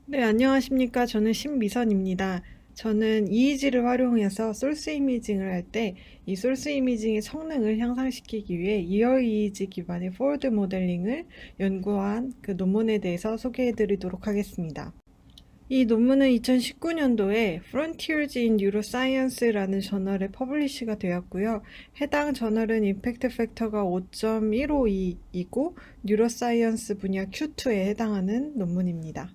네, 안녕하십니까. 저는 신미선입니다. 저는 이이지를 활용해서 소스 이미징을 할 때 이 소스 이미징의 성능을 향상시키기 위해 이어 이이지 기반의 포워드 모델링을 연구한 그 논문에 대해서 소개해 드리도록 하겠습니다. 이 논문은 2019년도에 Frontiers in Neuroscience라는 저널에 퍼블리시가 되었고요. 해당 저널은 임팩트 팩터가 5.152이고 뉴로사이언스 분야 Q2에 해당하는 논문입니다.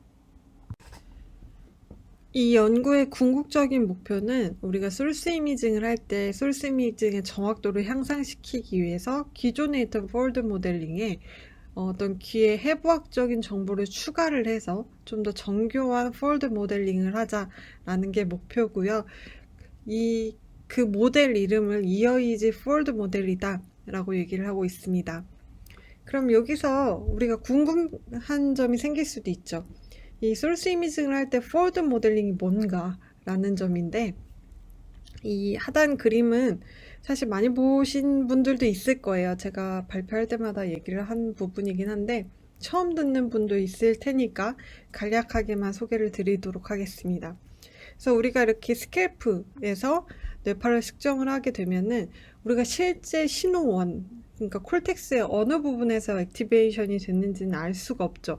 이 연구의 궁극적인 목표는 우리가 소스 이미징을 할 때 소스 이미징의 정확도를 향상시키기 위해서 기존에 있던 포워드 모델링에 어떤 귀의 해부학적인 정보를 추가를 해서 좀 더 정교한 포워드 모델링을 하자라는 게 목표고요. 그 모델 이름을 이어이지 포워드 모델이다 라고 얘기를 하고 있습니다. 그럼 여기서 우리가 궁금한 점이 생길 수도 있죠. 이 소스 이미징을 할 때 포워드 모델링이 뭔가 라는 점인데, 이 하단 그림은 사실 많이 보신 분들도 있을 거예요. 제가 발표할 때마다 얘기를 한 부분이긴 한데 처음 듣는 분도 있을 테니까 간략하게만 소개를 드리도록 하겠습니다. 그래서 우리가 이렇게 스캘프에서 뇌파를 측정을 하게 되면은 우리가 실제 신호원, 그러니까 콜텍스의 어느 부분에서 액티베이션이 됐는지는 알 수가 없죠.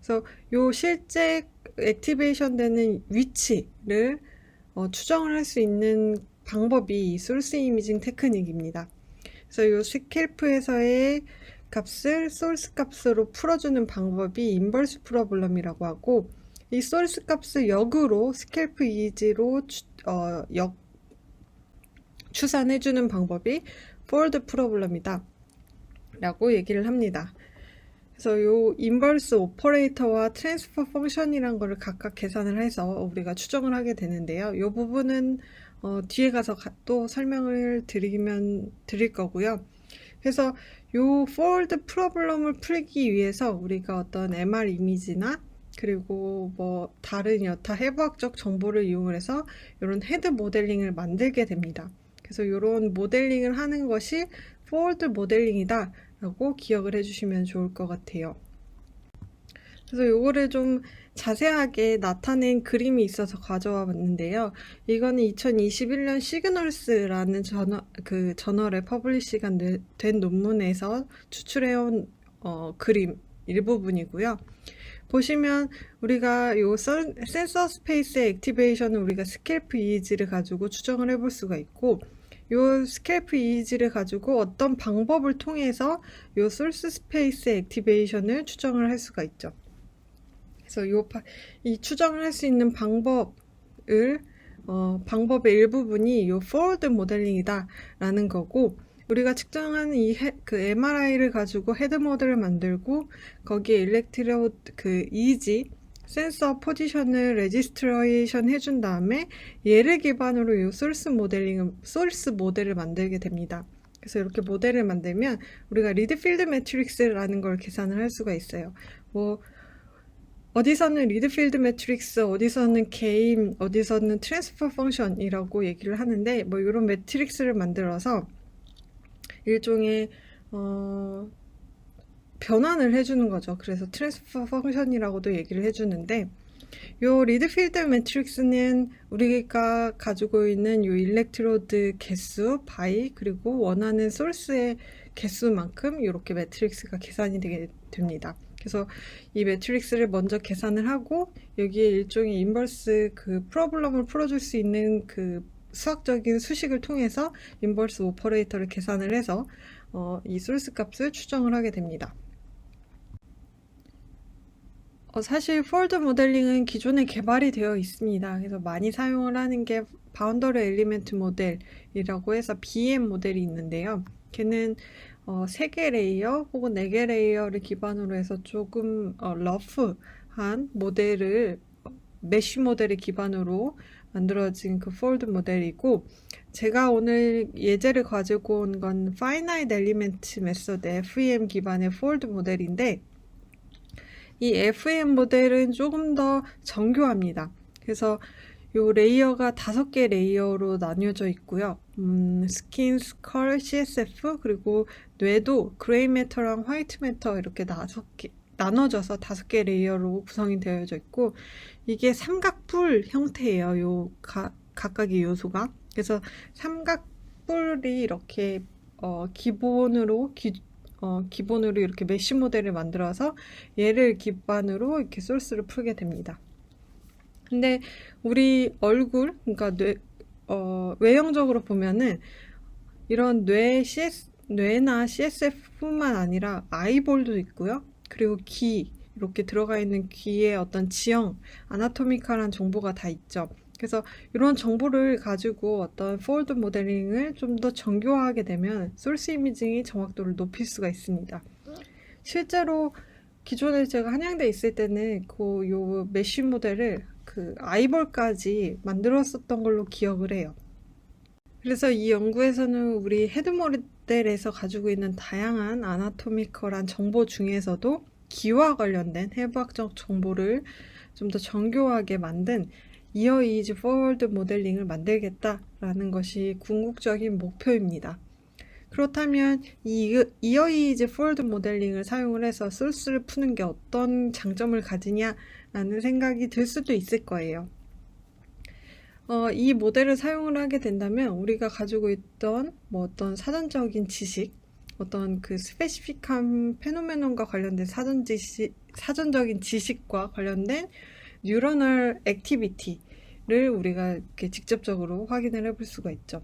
그래서 요 실제 액티베이션 되는 위치를 추정을 할 수 있는 방법이 이 소스 이미징 테크닉입니다. 그래서 요 스캘프에서의 값을 소스 값으로 풀어주는 방법이 인버스 프로블럼이라고 하고, 이 소스 값을 역으로 스캘프 이지로 추산해주는 방법이 포워드 프로블럼이다 라고 얘기를 합니다. 그래서 요 인버스 오퍼레이터와 트랜스퍼 펑션이란 거를 각각 계산을 해서 우리가 추정을 하게 되는데요. 이 부분은 뒤에 가서 또 설명을 드릴 거고요. 그래서 요 포워드 프로블럼을 풀기 위해서 우리가 어떤 MR 이미지나 그리고 뭐 다른 여타 해부학적 정보를 이용을 해서 이런 헤드 모델링을 만들게 됩니다. 그래서 이런 모델링을 하는 것이 포워드 모델링이다 라고 기억을 해주시면 좋을 것 같아요. 그래서 요거를 좀 자세하게 나타낸 그림이 있어서 가져와 봤는데요. 이거는 2021년 시그널스라는 저널에 퍼블리시가 된 논문에서 추출해온 그림 일부분이고요. 보시면 우리가 요 센서 스페이스의 액티베이션을 우리가 스캘프 이미지를 가지고 추정을 해볼 수가 있고, 요 스캘프 이미지를 가지고 어떤 방법을 통해서 요 소스 스페이스의 액티베이션을 추정을 할 수가 있죠. 그래서 이 추정을 할 수 있는 방법의 일부분이 요 포워드 모델링이다 라는 거고, 우리가 측정한 그 MRI를 가지고 헤드 모델을 만들고 거기에 일렉트로드 이지 센서 포지션을 레지스트레이션 해준 다음에 얘를 기반으로 이 소스 모델을 만들게 됩니다. 그래서 이렇게 모델을 만들면 우리가 리드 필드 매트릭스라는 걸 계산을 할 수가 있어요. 뭐 어디서는 리드 필드 매트릭스, 어디서는 게임, 어디서는 트랜스퍼 펑션이라고 얘기를 하는데, 뭐 이런 매트릭스를 만들어서 일종의 변환을 해주는 거죠. 그래서 트랜스퍼 펑션이라고도 얘기를 해주는데, 요 리드필드 매트릭스는 우리가 가지고 있는 요 일렉트로드 개수 바이 그리고 원하는 소스의 개수만큼 이렇게 매트릭스가 계산이 되게 됩니다. 그래서 이 매트릭스를 먼저 계산을 하고 여기에 일종의 인버스 그 프로블럼을 풀어줄 수 있는 그 수학적인 수식을 통해서 인버스 오퍼레이터를 계산을 해서 이 소스 값을 추정을 하게 됩니다. 사실 포워드 모델링은 기존에 개발이 되어 있습니다. 그래서 많이 사용을 하는 게 바운더리 엘리멘트 모델이라고 해서 BM 모델이 있는데요. 걔는 3개 레이어 혹은 4개 레이어를 기반으로 해서 조금 러프한 모델을 메쉬 모델을 기반으로 만들어진 그 포워드 모델이고, 제가 오늘 예제를 가지고 온 건 파이나이트 엘리멘트 메소드 FEM 기반의 포워드 모델인데, 이 FM 모델은 조금 더 정교합니다. 그래서 요 레이어가 5개 레이어로 나뉘어져 있고요. 스킨, 스컬, CSF, 그리고 뇌도 그레이 매터랑 화이트 매터 이렇게 나눠져서 5개 레이어로 구성이 되어져 있고, 이게 삼각뿔 형태예요. 각각의 요소가. 그래서 삼각뿔이 이렇게 기본으로 이렇게 메쉬 모델을 만들어서 얘를 기반으로 이렇게 소스를 풀게 됩니다. 근데 우리 얼굴, 그러니까 외형적으로 보면은 이런 뇌나 CSF뿐만 아니라 아이볼도 있고요. 그리고 귀, 이렇게 들어가 있는 귀의 어떤 지형, 아나토미컬한 정보가 다 있죠. 그래서 이런 정보를 가지고 어떤 포월드 모델링을 좀 더 정교화하게 되면 소스 이미징의 정확도를 높일 수가 있습니다. 실제로 기존에 제가 한양대 있을 때는 요 메쉬 모델을 아이볼까지 만들었었던 걸로 기억을 해요. 그래서 이 연구에서는 우리 헤드 모델에서 가지고 있는 다양한 아나토미컬한 정보 중에서도 귀와 관련된 해부학적 정보를 좀 더 정교하게 만든 이어 이즈 포워드 모델링을 만들겠다라는 것이 궁극적인 목표입니다. 그렇다면 이 이어 이즈 포워드 모델링을 사용을 해서 소스를 푸는 게 어떤 장점을 가지냐라는 생각이 들 수도 있을 거예요. 이 모델을 사용을 하게 된다면 우리가 가지고 있던 어떤 사전적인 지식, 어떤 스페시픽한 페노메논과 관련된 사전적인 지식과 관련된 뉴러널 액티비티를 우리가 이렇게 직접적으로 확인을 해볼 수가 있죠.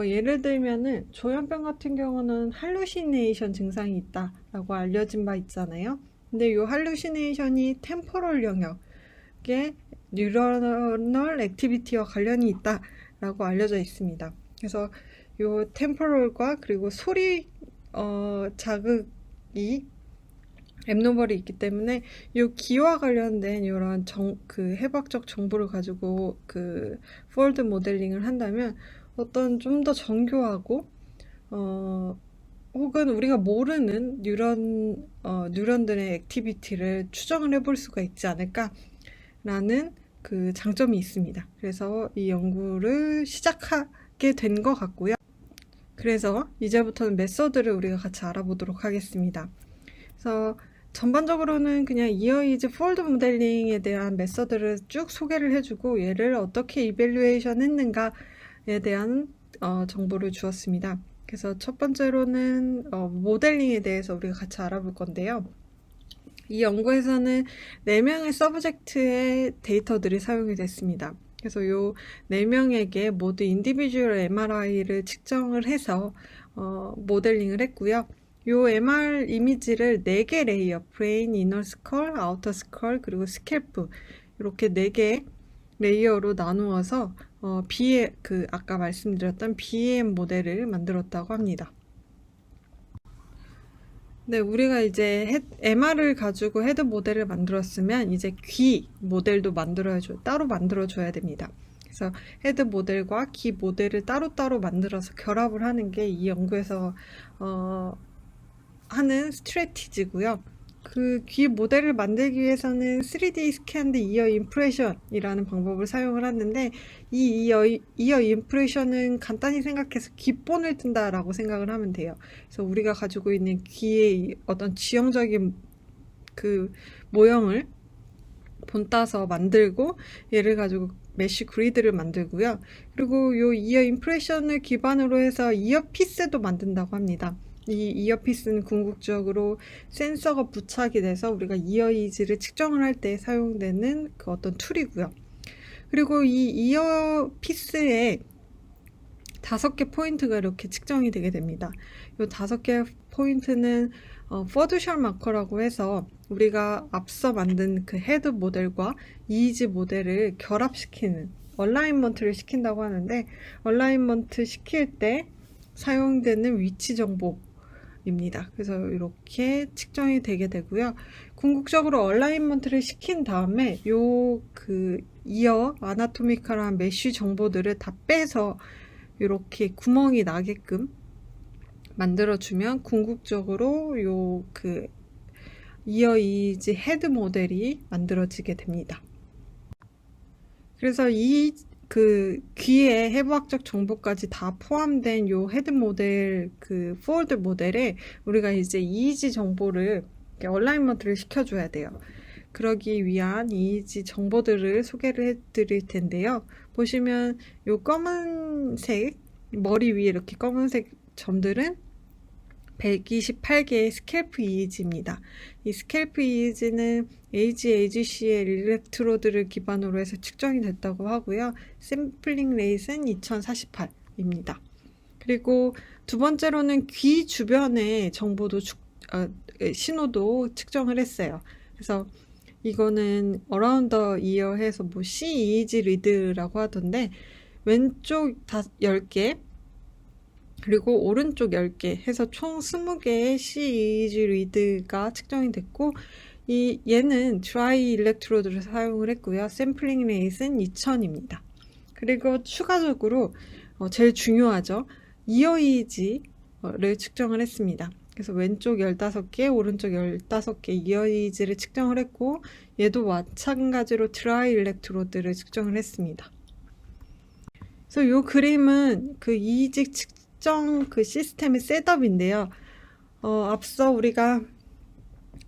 예를 들면은 조현병 같은 경우는 할루시네이션 증상이 있다라고 알려진 바 있잖아요. 근데 이 할루시네이션이 템포럴 영역의 뉴러널 액티비티와 관련이 있다라고 알려져 있습니다. 그래서 이 템포럴과 그리고 소리 자극이 앱노멀이 있기 때문에 이 귀와 관련된 이런 해부학적 정보를 가지고 포월드 모델링을 한다면 어떤 좀 더 정교하고 혹은 우리가 모르는 뉴런들의 액티비티를 추정을 해볼 수가 있지 않을까라는 장점이 있습니다. 그래서 이 연구를 시작하게 된 것 같고요. 그래서 이제부터는 메서드를 우리가 같이 알아보도록 하겠습니다. 그래서 전반적으로는 그냥 이어 이즈 포월드 모델링에 대한 메서드를 쭉 소개를 해주고 얘를 어떻게 이밸류에이션 했는가에 대한 정보를 주었습니다. 그래서 첫 번째로는 모델링에 대해서 우리가 같이 알아볼 건데요. 이 연구에서는 4명의 서브젝트의 데이터들이 사용이 됐습니다. 그래서 요 4명에게 모두 인디비주얼 MRI를 측정을 해서 모델링을 했고요. 요 MR 이미지를 4개 레이어, 브레인, 이너 스컬, 아우터 스컬, 그리고 스캘프 이렇게 4개 레이어로 나누어서 아까 말씀드렸던 BAM 모델을 만들었다고 합니다. 네, 우리가 이제 MR을 가지고 헤드 모델을 만들었으면 이제 귀 모델도 따로 만들어줘야 됩니다. 그래서 헤드 모델과 귀 모델을 따로따로 만들어서 결합을 하는 게 이 연구에서 하는 스트래티지고요. 귀 모델을 만들기 위해서는 3D 스캔드 이어 임프레션이라는 방법을 사용을 하는데 이 이어 임프레션은 간단히 생각해서 귓본을 뜬다라고 생각을 하면 돼요. 그래서 우리가 가지고 있는 귀의 어떤 지형적인 모형을 본따서 만들고 얘를 가지고 메쉬 그리드를 만들고요. 그리고 이 이어 임프레션을 기반으로 해서 이어피스도 만든다고 합니다. 이 이어피스는 궁극적으로 센서가 부착이 돼서 우리가 이어이즈를 측정을 할 때 사용되는 어떤 툴이고요. 그리고 이 이어피스에 5개 포인트가 이렇게 측정이 되게 됩니다. 이 5개 포인트는 포드셜 마커라고 해서 우리가 앞서 만든 헤드 모델과 이즈 모델을 결합시키는 얼라인먼트를 시킨다고 하는데 얼라인먼트 시킬 때 사용되는 위치 정보 입니다. 그래서 이렇게 측정이 되게 되고요. 궁극적으로 얼라인먼트를 시킨 다음에 이어 아나토미컬한 메쉬 정보들을 다 빼서 이렇게 구멍이 나게끔 만들어주면 궁극적으로 이어 이즈 헤드 모델이 만들어지게 됩니다. 그래서 귀의 해부학적 정보까지 다 포함된 요 헤드 모델, 포월드 모델에 우리가 이제 이미지 정보를 얼라이먼트를 시켜줘야 돼요. 그러기 위한 EEG 정보들을 소개를 해드릴 텐데요. 보시면 요 검은색, 머리 위에 이렇게 검은색 점들은 128개의 스캘프 EEG입니다. 이 스캘프 EEG는 AGC의 일렉트로드를 기반으로 해서 측정이 됐다고 하고요. 샘플링 레이트는 2048입니다. 그리고 두 번째로는 귀 주변의 정보도 신호도 측정을 했어요. 그래서 이거는 around the ear 해서 뭐 CEEG 리드라고 하던데, 왼쪽 10개 그리고 오른쪽 10개 해서 총 20개의 CEEG 리드가 측정이 됐고, 얘는 드라이 일렉트로드를 사용을 했고요. 샘플링 레이트는 2000입니다. 그리고 추가적으로 제일 중요하죠. 이어 EEG를 측정을 했습니다. 그래서 왼쪽 15개, 오른쪽 15개 이어 EEG를 측정을 했고, 얘도 마찬가지로 드라이 일렉트로드를 측정을 했습니다. 그래서 이 그림은 그 EEG 측정 그 시스템의 셋업인데요. 앞서 우리가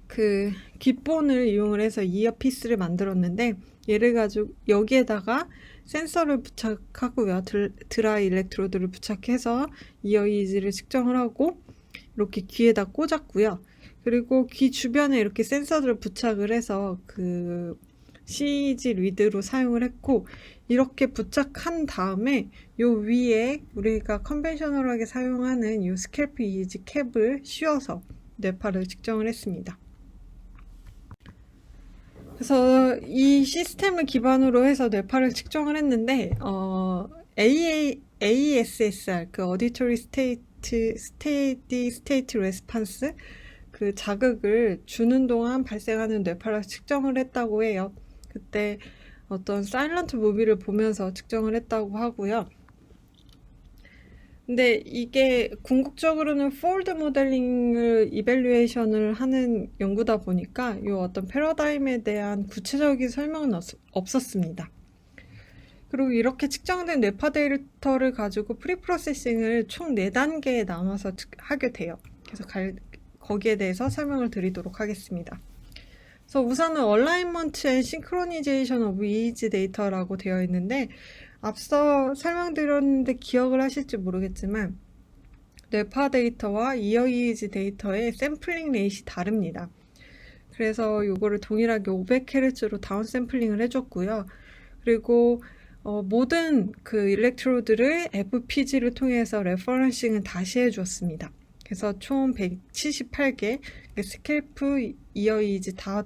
그 귓본을 이용을 해서 이어피스를 만들었는데, 얘를 가지고 여기에다가 센서를 부착하고요. 드라이 일렉트로드를 부착해서 이어 EEG를 측정을 하고 이렇게 귀에다 꽂았고요. 그리고 귀 주변에 이렇게 센서들을 부착을 해서 그 CEG 리드로 사용을 했고, 이렇게 부착한 다음에 요 위에 우리가 컨벤셔널하게 사용하는 요 스캘프 EEG 캡을 씌워서 뇌파를 측정을 했습니다. 그래서 이 시스템을 기반으로 해서 뇌파를 측정을 했는데, AESSR, 그 Auditory Steady State Response, 그 자극을 주는 동안 발생하는 뇌파를 측정을 했다고 해요. 그때 어떤 사일런트 무비를 보면서 측정을 했다고 하고요. 근데 이게 궁극적으로는 폴드 모델링을 이밸류에이션을 하는 연구다 보니까 이 어떤 패러다임에 대한 구체적인 설명은 없었습니다. 그리고 이렇게 측정된 뇌파 데이터를 가지고 프리프로세싱을 총 4단계에 나눠서 하게 돼요. 그래서 거기에 대해서 설명을 드리도록 하겠습니다. 그래서 우선은 얼라이먼트 앤 싱크로니제이션 오브 EEG 데이터라고 되어 있는데, 앞서 설명드렸는데 기억을 하실지 모르겠지만 뇌파 데이터와 이어 EEG 데이터의 샘플링 레이트이 다릅니다. 그래서 이거를 동일하게 500Hz로 다운 샘플링을 해줬고요. 그리고 모든 그 일렉트로드를 FPG를 통해서 레퍼런싱을 다시 해주었습니다. 그래서 총 178개 스캘프 이어 EEG 다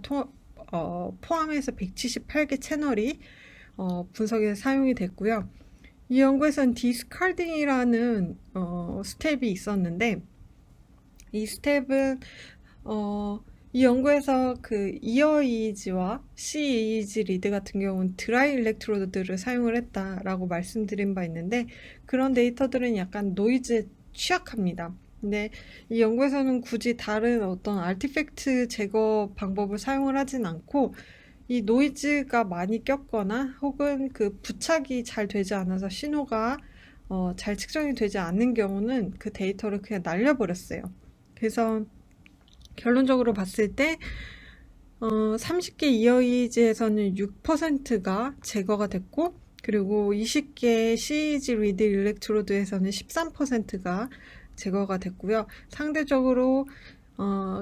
포함해서 178개 채널이 분석에 사용이 됐고요. 이 연구에서는 디스카딩이라는 스텝이 있었는데, 이 스텝은 이 연구에서 그 이어 EEG와 CEEG 리드 같은 경우는 드라이 일렉트로드를 사용을 했다라고 말씀드린 바 있는데, 그런 데이터들은 약간 노이즈에 취약합니다. 근데 이 연구에서는 굳이 다른 어떤 아티팩트 제거 방법을 사용을 하진 않고, 이 노이즈가 많이 꼈거나 혹은 그 부착이 잘 되지 않아서 신호가 잘 측정이 되지 않는 경우는 그 데이터를 그냥 날려버렸어요. 그래서 결론적으로 봤을 때 30개 이어 EEG에서는 6%가 제거가 됐고, 그리고 20개 CEG 리드 일렉트로드에서는 13%가 제거가 됐고요. 상대적으로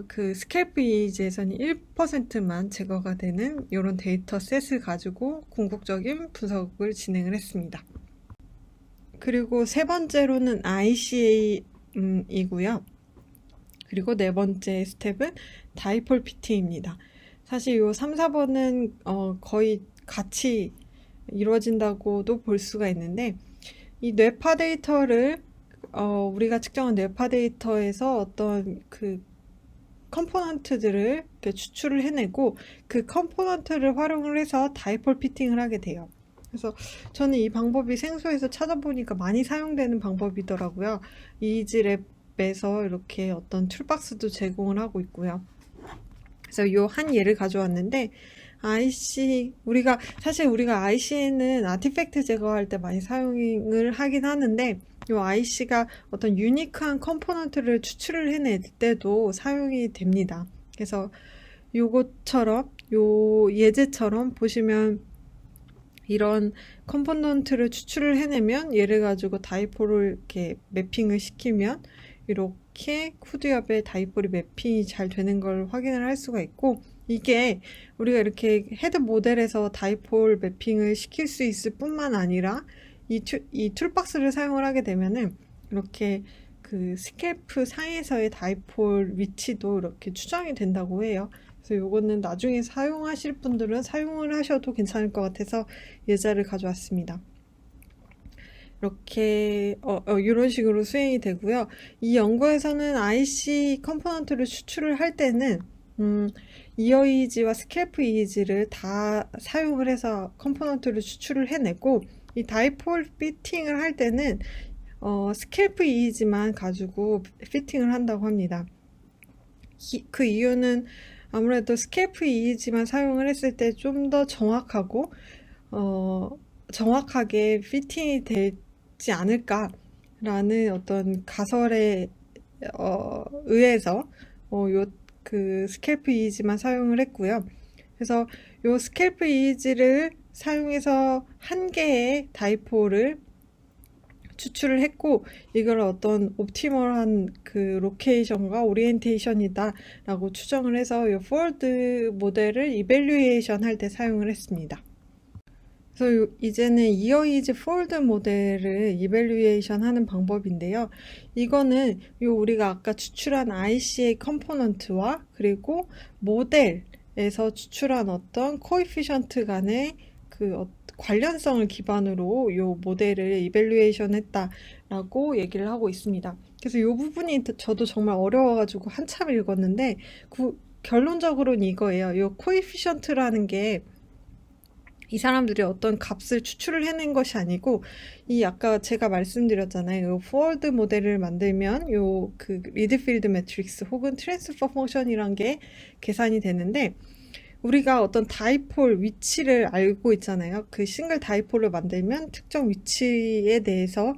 그 스캘프 EEG에서는 1%만 제거가 되는 이런 데이터 셋을 가지고 궁극적인 분석을 진행을 했습니다. 그리고 세 번째로는 ICA이고요. 그리고 네 번째 스텝은 다이폴 PT입니다. 사실 이 3, 4번은 거의 같이 이루어진다고도 볼 수가 있는데, 이 뇌파 데이터를 우리가 측정한 뇌파 데이터에서 어떤 그 컴포넌트들을 추출을 해내고, 그 컴포넌트를 활용을 해서 다이폴 피팅을 하게 돼요. 그래서 저는 이 방법이 생소해서 찾아보니까 많이 사용되는 방법이더라고요. 이지랩에서 이렇게 어떤 툴박스도 제공을 하고 있고요. 그래서 요 한 예를 가져왔는데, 사실 우리가 IC는 아티팩트 제거할 때 많이 사용을 하긴 하는데, 이 IC가 어떤 유니크한 컴포넌트를 추출을 해낼 때도 사용이 됩니다. 그래서 요것처럼 요 예제처럼 보시면 이런 컴포넌트를 추출을 해내면 얘를 가지고 다이폴을 이렇게 매핑을 시키면 이렇게 후드엽에 다이폴이 매핑이 잘 되는 걸 확인을 할 수가 있고, 이게 우리가 이렇게 헤드 모델에서 다이폴 매핑을 시킬 수 있을 뿐만 아니라 이 툴박스를 사용을 하게 되면은 이렇게 그 스캘프 상에서의 다이폴 위치도 이렇게 추정이 된다고 해요. 그래서 요거는 나중에 사용하실 분들은 사용을 하셔도 괜찮을 것 같아서 예제를 가져왔습니다. 이렇게 이런 식으로 수행이 되고요. 이 연구에서는 IC 컴포넌트를 추출을 할 때는 이어이지와 스캘프 이지를 다 사용을 해서 컴포넌트를 추출을 해내고, 이 다이폴 피팅을 할 때는 스캘프 이지만 가지고 피팅을 한다고 합니다. 그 이유는 아무래도 스캘프 이지만 사용을 했을 때 좀 더 정확하고 정확하게 피팅이 되지 않을까라는 어떤 가설에 의해서 그 스캘프 이지만 사용을 했고요. 그래서 요 스캘프 이지를 사용해서 한 개의 다이폴을 추출을 했고, 이걸 어떤 옵티멀한 그 로케이션과 오리엔테이션이다 라고 추정을 해서 이 포워드 모델을 이밸류에이션 할 때 사용을 했습니다. 그래서 이제는 이어이즈 포워드 모델을 이밸류에이션 하는 방법인데요. 이거는 우리가 아까 추출한 IC의 컴포넌트와 그리고 모델에서 추출한 어떤 코에피션트 간의 그 관련성을 기반으로 이 모델을 이밸류에이션 했다라고 얘기를 하고 있습니다. 그래서 이 부분이 저도 정말 어려워가지고 한참 읽었는데, 결론적으로는 이거예요. 이 코에피션트라는 게 이 사람들이 어떤 값을 추출을 해낸 것이 아니고, 이 아까 제가 말씀드렸잖아요. 이 포워드 모델을 만들면 그 리드필드 매트릭스 혹은 트랜스퍼 펑션이란 게 계산이 되는데, 우리가 어떤 다이폴 위치를 알고 있잖아요. 그 싱글 다이폴을 만들면 특정 위치에 대해서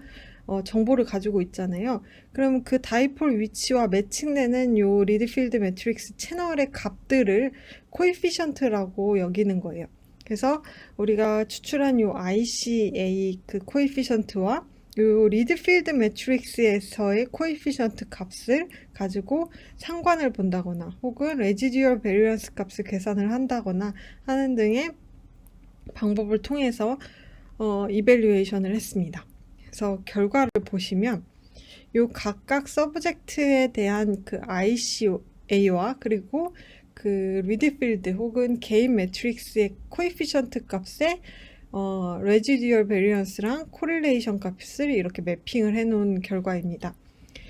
정보를 가지고 있잖아요. 그럼 그 다이폴 위치와 매칭되는 요 리드필드 매트릭스 채널의 값들을 코에피션트라고 여기는 거예요. 그래서 우리가 추출한 요 ICA 그 코에피션트와 요 리드필드 매트릭스에서의 코에피션트 값을 가지고 상관을 본다거나 혹은 레지듀얼 베리언스 값을 계산을 한다거나 하는 등의 방법을 통해서 이밸류에이션을 했습니다. 그래서 결과를 보시면 요 각각 서브젝트에 대한 그 ICA와 그리고 그 리드필드 혹은 게인 매트릭스의 코에피션트 값에 레지듀얼 베리언스랑 코릴레이션 값을 이렇게 매핑을 해 놓은 결과입니다.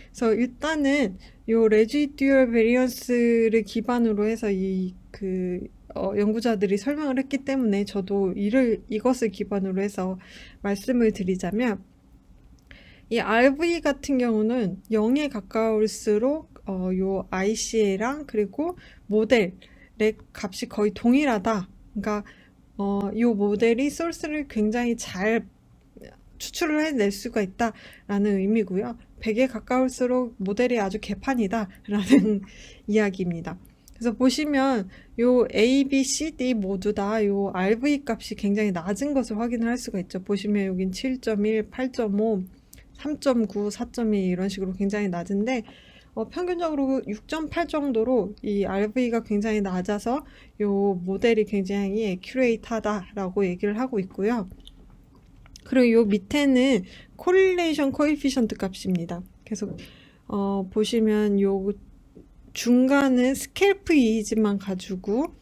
그래서 일단은 요 레지듀얼 베리언스를 기반으로 해서 연구자들이 설명을 했기 때문에 저도 이것을 기반으로 해서 말씀을 드리자면, 이 RV 같은 경우는 0에 가까울수록 요 ICA랑 그리고 모델의 값이 거의 동일하다. 그러니까 요 모델이 소스를 굉장히 잘 추출을 해낼 수가 있다라는 의미고요. 100에 가까울수록 모델이 아주 개판이다라는 이야기입니다. 그래서 보시면 요 A, B, C, D 모두 다 요 RV 값이 굉장히 낮은 것을 확인을 할 수가 있죠. 보시면 여긴 7.1, 8.5, 3.9, 4.2 이런 식으로 굉장히 낮은데, 평균적으로 6.8 정도로 이 RV가 굉장히 낮아서 요 모델이 굉장히 애큐레이트하다라고 얘기를 하고 있고요. 그리고 요 밑에는 코릴레이션 코에피션트 값입니다. 그래서 보시면 요 중간은 스캘프 이지만 가지고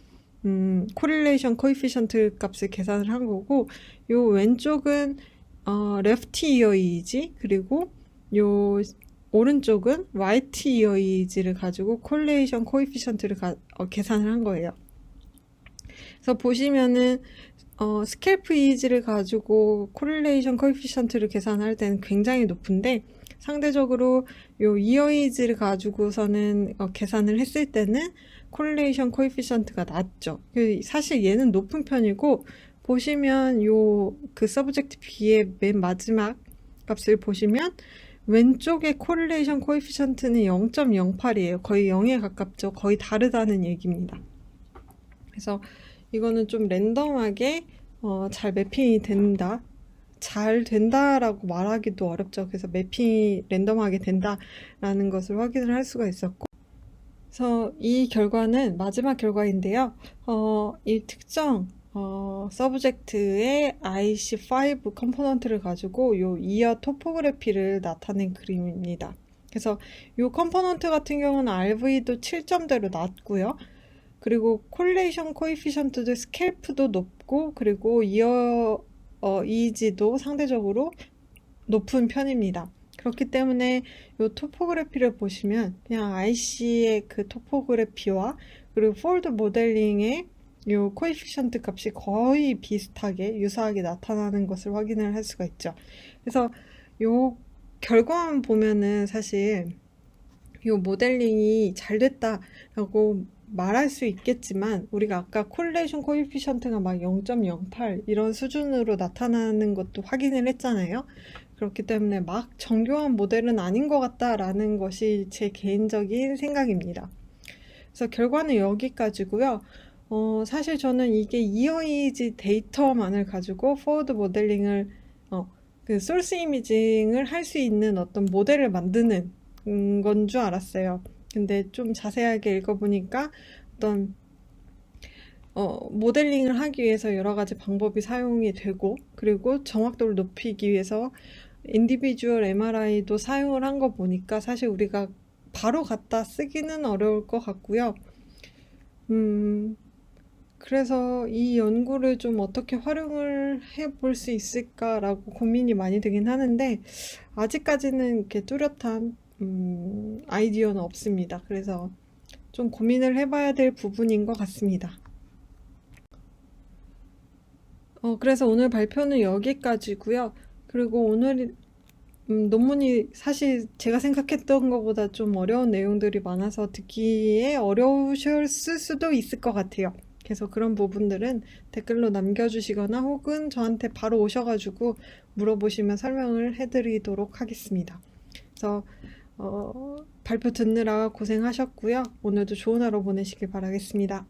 코릴레이션 코에피션트 값을 계산을 한 거고, 요 왼쪽은 레프트 이어 이지, 그리고 요 오른쪽은 라이트 이어 이지를 가지고 코릴레이션 코에피션트를 계산을 한 거예요. 그래서 보시면은 스캘프 이지를 가지고 코릴레이션 코에피션트를 계산할 때는 굉장히 높은데, 상대적으로 요 이어 이지를 가지고서는 계산을 했을 때는 코릴레이션 코에피션트가 낮죠. 사실 얘는 높은 편이고, 보시면 요 그 서브젝트 B의 맨 마지막 값을 보시면 왼쪽의 코릴레이션 코에피션트는 0.08이에요. 거의 0에 가깝죠. 거의 다르다는 얘기입니다. 그래서 이거는 좀 랜덤하게 잘 매핑이 된다. 잘 된다라고 말하기도 어렵죠. 그래서 매핑이 랜덤하게 된다라는 것을 확인을 할 수가 있었고, 그래서 이 결과는 마지막 결과인데요. 이 특정 서브젝트의 IC5 컴포넌트를 가지고 요 이어 토포그래피를 나타낸 그림입니다. 그래서 요 컴포넌트 같은 경우는 RV도 7점대로 낮고요. 그리고 콜레이션 코에피션트도 스켈프도 높고, 그리고 이어 이지도 상대적으로 높은 편입니다. 그렇기 때문에 이 토포그래피를 보시면 그냥 IC의 그 토포그래피와 그리고 폴드 모델링의 이 코에피션트 값이 거의 비슷하게 유사하게 나타나는 것을 확인을 할 수가 있죠. 그래서 이 결과만 보면은 사실 이 모델링이 잘 됐다라고 말할 수 있겠지만, 우리가 아까 콜레이션 코에피션트가 막 0.08 이런 수준으로 나타나는 것도 확인을 했잖아요. 그렇기 때문에 막 정교한 모델은 아닌 것 같다라는 것이 제 개인적인 생각입니다. 그래서 결과는 여기까지고요. 사실 저는 이게 이어이지 데이터만을 가지고 포워드 모델링을 그 소스 이미징을 할 수 있는 어떤 모델을 만드는 건 줄 알았어요. 근데 좀 자세하게 읽어보니까 어떤 모델링을 하기 위해서 여러 가지 방법이 사용이 되고, 그리고 정확도를 높이기 위해서 인디비주얼 MRI도 사용을 한 거 보니까 사실 우리가 바로 갖다 쓰기는 어려울 것 같고요. 그래서 이 연구를 좀 어떻게 활용을 해볼 수 있을까라고 고민이 많이 되긴 하는데, 아직까지는 이렇게 뚜렷한 아이디어는 없습니다. 그래서 좀 고민을 해봐야 될 부분인 것 같습니다. 그래서 오늘 발표는 여기까지고요. 그리고 오늘 논문이 사실 제가 생각했던 것보다 좀 어려운 내용들이 많아서 듣기에 어려우실 수도 있을 것 같아요. 그래서 그런 부분들은 댓글로 남겨주시거나 혹은 저한테 바로 오셔가지고 물어보시면 설명을 해드리도록 하겠습니다. 그래서 발표 듣느라 고생하셨고요. 오늘도 좋은 하루 보내시길 바라겠습니다.